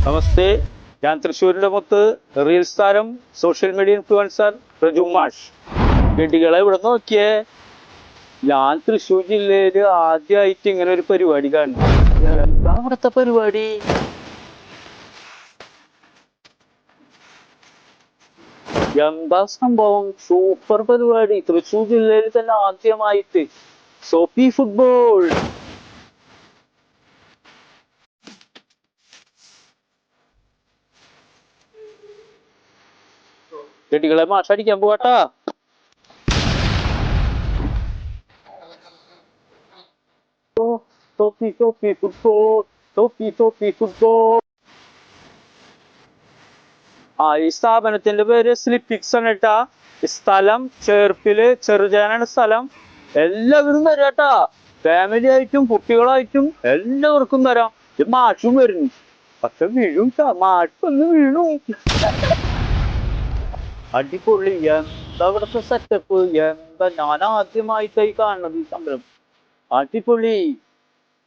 നമസ്തേ, ഞാൻ തൃശ്ശൂരിന്റെ മൊത്ത് റീൽസ് താരം social media influencer Praju മാഷ്. ഗഡികളെ ഇവിടെ നോക്കിയേ, ഞാൻ തൃശ്ശൂർ ജില്ലയിൽ ആദ്യമായിട്ട് ഇങ്ങനെ ഒരു പരിപാടി കാണുന്നു. എന്താ അവിടുത്തെ പരിപാടി? എന്താ സംഭവം? സൂപ്പർ പരിപാടി. തൃശ്ശൂർ ജില്ലയിൽ തന്നെ ആദ്യമായിട്ട് സോപ്പി ഫുട്ബോൾ. ഗഡികളെ മാഷ് അടിക്കാൻ പോവാട്ടാ. Soapy soapy football, soapy soapy football. ഈ സ്ഥാപനത്തിന്റെ പേര് സ്ലിപ്പിക്സ് ആണ് കേട്ടാ. സ്ഥലം ചേർപ്പില്, ചെറുചേനാണ് സ്ഥലം. എല്ലാവരും വരാം കേട്ടാ. ഫാമിലി ആയിട്ടും കുട്ടികളായിട്ടും എല്ലാവർക്കും വരാം. മാഷും വരുന്നു. പക്ഷെ വീഴും, മാഷ് ഒന്ന് വീണു. അടിപൊളി. എന്താ ഇവിടുത്തെ സെറ്റപ്പ്! എന്താ, ഞാൻ ആദ്യമായിട്ടായി കാണുന്നത് ഈ സംരംഭം. അടിപൊളി.